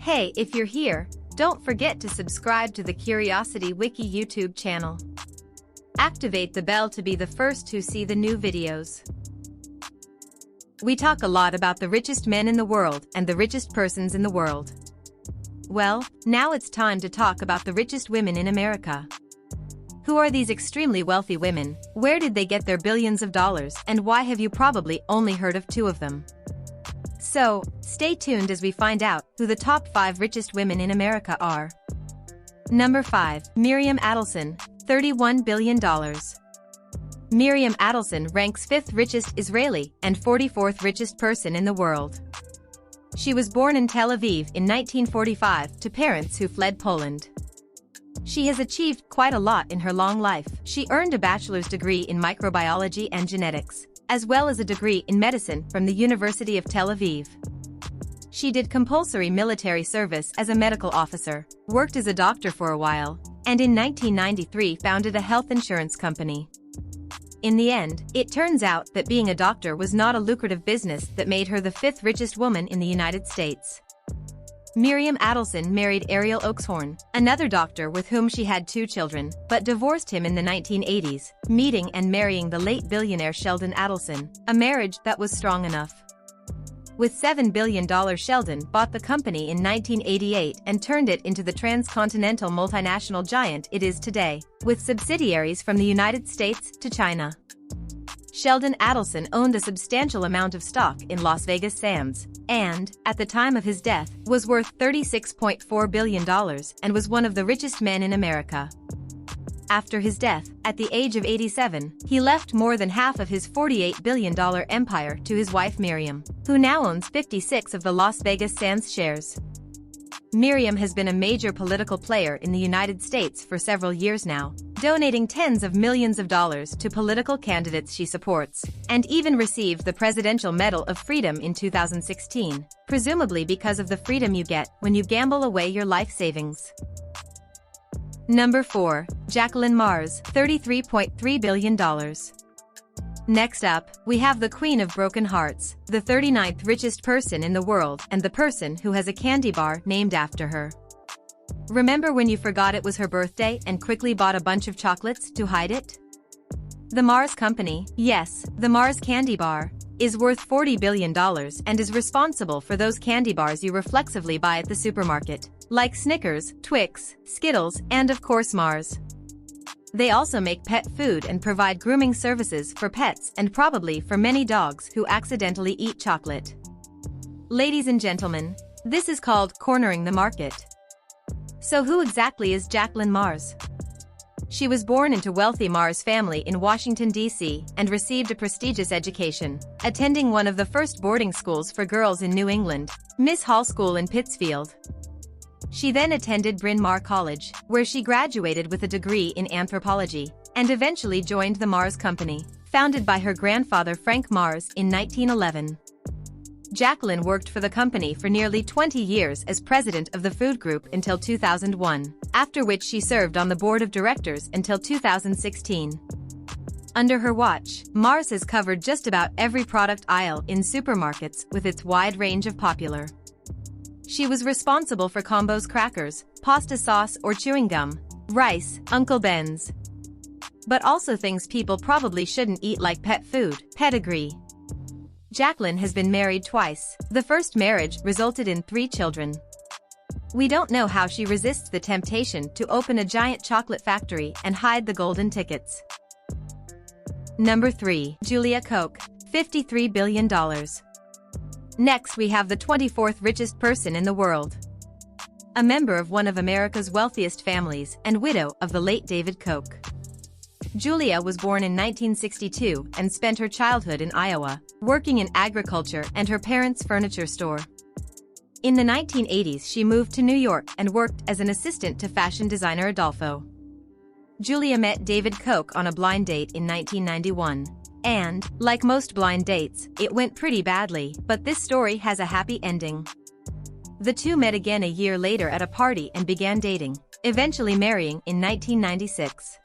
Hey, if you're here, don't forget to subscribe to the Curiosity Wiki YouTube channel. Activate the bell to be the first to see the new videos. We talk a lot about the richest men in the world and the richest persons in the world. Well, now it's time to talk about the richest women in America. Who are these extremely wealthy women? Where did they get their billions of dollars? And why have you probably only heard of 2 of them? So, stay tuned as we find out who the top 5 richest women in America are. Number 5. Miriam Adelson, $31 billion. Miriam Adelson ranks 5th richest Israeli and 44th richest person in the world. She was born in Tel Aviv in 1945 to parents who fled Poland. She has achieved quite a lot in her long life. She earned a bachelor's degree in microbiology and genetics, as well as a degree in medicine from the University of Tel Aviv. She did compulsory military service as a medical officer, worked as a doctor for a while, and in 1993 founded a health insurance company. In the end, it turns out that being a doctor was not a lucrative business that made her the 5th richest woman in the United States. Miriam Adelson married Ariel Oakeshorn, another doctor with whom she had 2 children, but divorced him in the 1980s, meeting and marrying the late billionaire Sheldon Adelson, a marriage that was strong enough. With $7 billion, Sheldon bought the company in 1988 and turned it into the transcontinental multinational giant it is today, with subsidiaries from the United States to China. Sheldon Adelson owned a substantial amount of stock in Las Vegas Sands, and, at the time of his death, was worth $36.4 billion and was one of the richest men in America. After his death, at the age of 87, he left more than half of his $48 billion empire to his wife Miriam, who now owns 56 of the Las Vegas Sands shares. Miriam has been a major political player in the United States for several years now, donating tens of millions of dollars to political candidates she supports, and even received the Presidential Medal of Freedom in 2016, presumably because of the freedom you get when you gamble away your life savings. Number 4. Jacqueline Mars, $33.3 billion. Next up, we have the Queen of Broken Hearts, the 39th richest person in the world and the person who has a candy bar named after her. Remember when you forgot it was her birthday and quickly bought a bunch of chocolates to hide it? The Mars Company, yes, the Mars Candy Bar, is worth $40 billion and is responsible for those candy bars you reflexively buy at the supermarket, like Snickers, Twix, Skittles, and of course Mars. They also make pet food and provide grooming services for pets and probably for many dogs who accidentally eat chocolate. Ladies and gentlemen, this is called cornering the market. So who exactly is Jacqueline Mars? She was born into wealthy Mars family in Washington, D.C., and received a prestigious education, attending one of the first boarding schools for girls in New England, Miss Hall School in Pittsfield. She then attended Bryn Mawr College, where she graduated with a degree in anthropology, and eventually joined the Mars Company, founded by her grandfather Frank Mars in 1911. Jacqueline worked for the company for nearly 20 years as president of the food group until 2001, after which she served on the board of directors until 2016. Under her watch, Mars has covered just about every product aisle in supermarkets with its wide range of popular. She was responsible for Combo's crackers, pasta sauce or chewing gum, rice, Uncle Ben's. But also things people probably shouldn't eat like pet food, pedigree. Jacqueline has been married twice. The first marriage resulted in 3 children. We don't know how she resists the temptation to open a giant chocolate factory and hide the golden tickets. Number 3. Julia Koch, $53 billion. Next we have the 24th richest person in the world. A member of one of America's wealthiest families and widow of the late David Koch. Julia was born in 1962 and spent her childhood in Iowa, working in agriculture and her parents' furniture store. In the 1980s she moved to New York and worked as an assistant to fashion designer Adolfo. Julia met David Koch on a blind date in 1991. And, like most blind dates, it went pretty badly, but this story has a happy ending. The two met again a year later at a party and began dating, eventually marrying in 1996.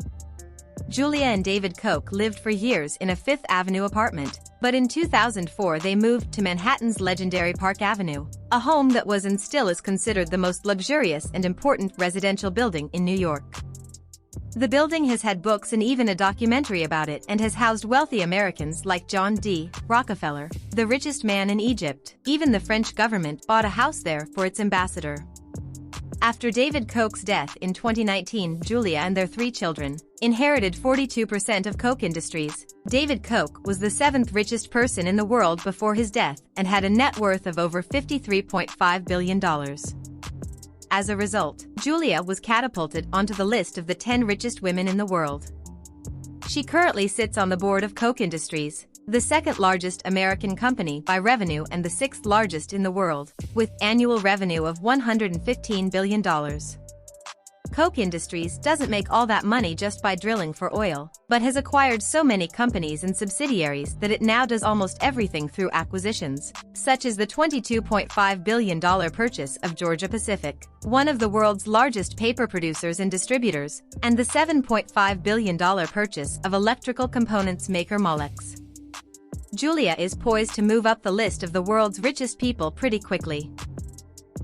Julia and David Koch lived for years in a Fifth Avenue apartment, but in 2004 they moved to Manhattan's legendary Park Avenue, a home that was and still is considered the most luxurious and important residential building in New York. The building has had books and even a documentary about it and has housed wealthy Americans like John D. Rockefeller, the richest man in Egypt. Even the French government bought a house there for its ambassador. After David Koch's death in 2019, Julia and their 3 children inherited 42% of Koch Industries. David Koch was the 7th richest person in the world before his death and had a net worth of over $53.5 billion. As a result, Julia was catapulted onto the list of the 10 richest women in the world. She currently sits on the board of Koch Industries, the 2nd largest American company by revenue and the 6th largest in the world, with annual revenue of $115 billion. Koch Industries doesn't make all that money just by drilling for oil, but has acquired so many companies and subsidiaries that it now does almost everything through acquisitions, such as the $22.5 billion purchase of Georgia-Pacific, one of the world's largest paper producers and distributors, and the $7.5 billion purchase of electrical components maker Molex. Julia is poised to move up the list of the world's richest people pretty quickly.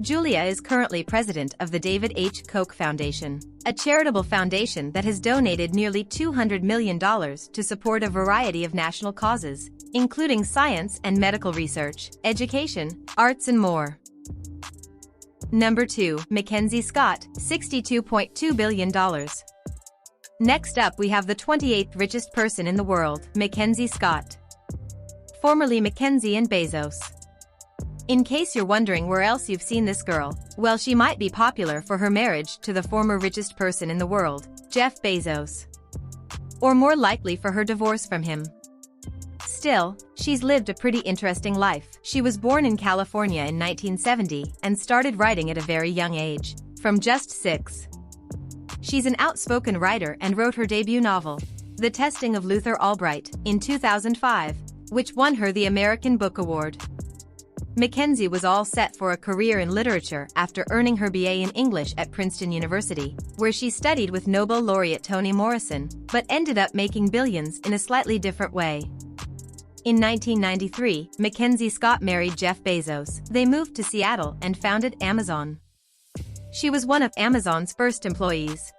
Julia is currently president of the David H. Koch Foundation, a charitable foundation that has donated nearly $200 million to support a variety of national causes, including science and medical research, education, arts and more. Number 2, Mackenzie Scott, $62.2 billion. Next up we have the 28th richest person in the world, Mackenzie Scott. Formerly Mackenzie and Bezos. In case you're wondering where else you've seen this girl, well, she might be popular for her marriage to the former richest person in the world, Jeff Bezos. Or more likely for her divorce from him. Still, she's lived a pretty interesting life. She was born in California in 1970 and started writing at a very young age, from just 6. She's an outspoken writer and wrote her debut novel, The Testing of Luther Albright, in 2005, which won her the American Book Award. Mackenzie was all set for a career in literature after earning her BA in English at Princeton University, where she studied with Nobel laureate Toni Morrison, but ended up making billions in a slightly different way. In 1993, Mackenzie Scott married Jeff Bezos. They moved to Seattle and founded Amazon. She was one of Amazon's first employees.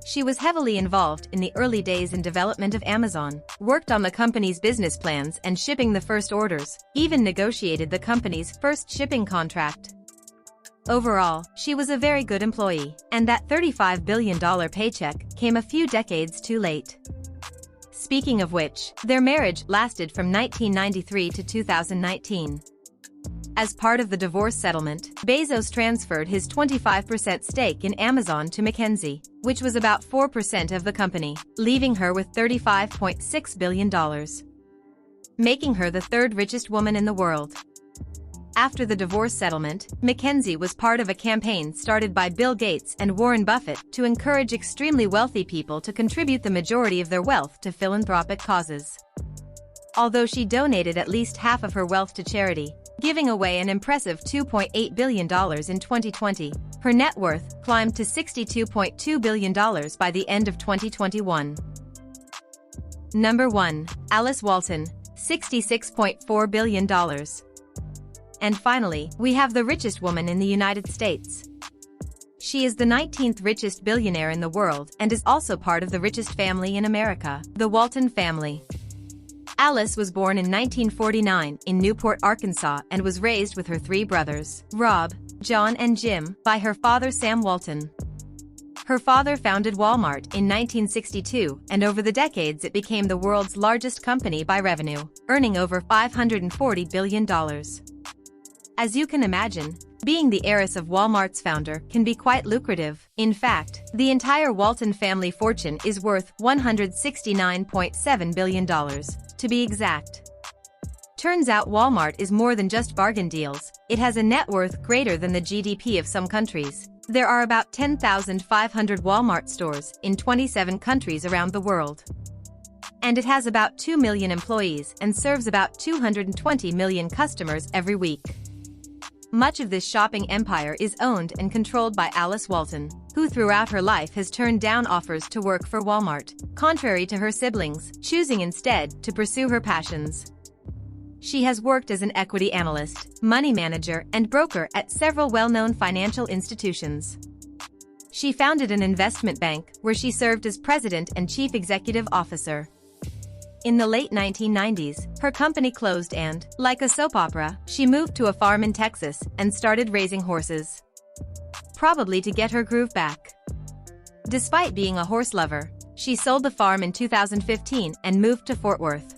She was heavily involved in the early days and development of Amazon, worked on the company's business plans and shipping the first orders, even negotiated the company's first shipping contract. Overall, she was a very good employee, and that $35 billion paycheck came a few decades too late. Speaking of which, their marriage lasted from 1993 to 2019. As part of the divorce settlement, Bezos transferred his 25% stake in Amazon to Mackenzie, which was about 4% of the company, leaving her with $35.6 billion, making her the 3rd richest woman in the world. After the divorce settlement, Mackenzie was part of a campaign started by Bill Gates and Warren Buffett to encourage extremely wealthy people to contribute the majority of their wealth to philanthropic causes. Although she donated at least half of her wealth to charity, giving away an impressive $2.8 billion in 2020, her net worth climbed to $62.2 billion by the end of 2021. Number 1. Alice Walton, $66.4 billion. And finally, we have the richest woman in the United States. She is the 19th richest billionaire in the world and is also part of the richest family in America, the Walton family. Alice was born in 1949 in Newport, Arkansas, and was raised with her 3 brothers, Rob, John and Jim, by her father Sam Walton. Her father founded Walmart in 1962, and over the decades it became the world's largest company by revenue, earning over $540 billion. As you can imagine, being the heiress of Walmart's founder can be quite lucrative. In fact, the entire Walton family fortune is worth $169.7 billion, to be exact. Turns out Walmart is more than just bargain deals, it has a net worth greater than the GDP of some countries. There are about 10,500 Walmart stores in 27 countries around the world. And it has about 2 million employees and serves about 220 million customers every week. Much of this shopping empire is owned and controlled by Alice Walton, who throughout her life has turned down offers to work for Walmart, contrary to her siblings, choosing instead to pursue her passions. She has worked as an equity analyst, money manager, and broker at several well-known financial institutions. She founded an investment bank, where she served as president and chief executive officer. In the late 1990s, her company closed and, like a soap opera, she moved to a farm in Texas and started raising horses. Probably to get her groove back. Despite being a horse lover, she sold the farm in 2015 and moved to Fort Worth.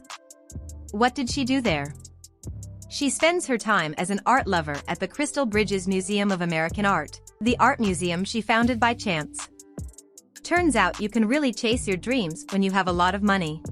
What did she do there? She spends her time as an art lover at the Crystal Bridges Museum of American Art, the art museum she founded by chance. Turns out you can really chase your dreams when you have a lot of money.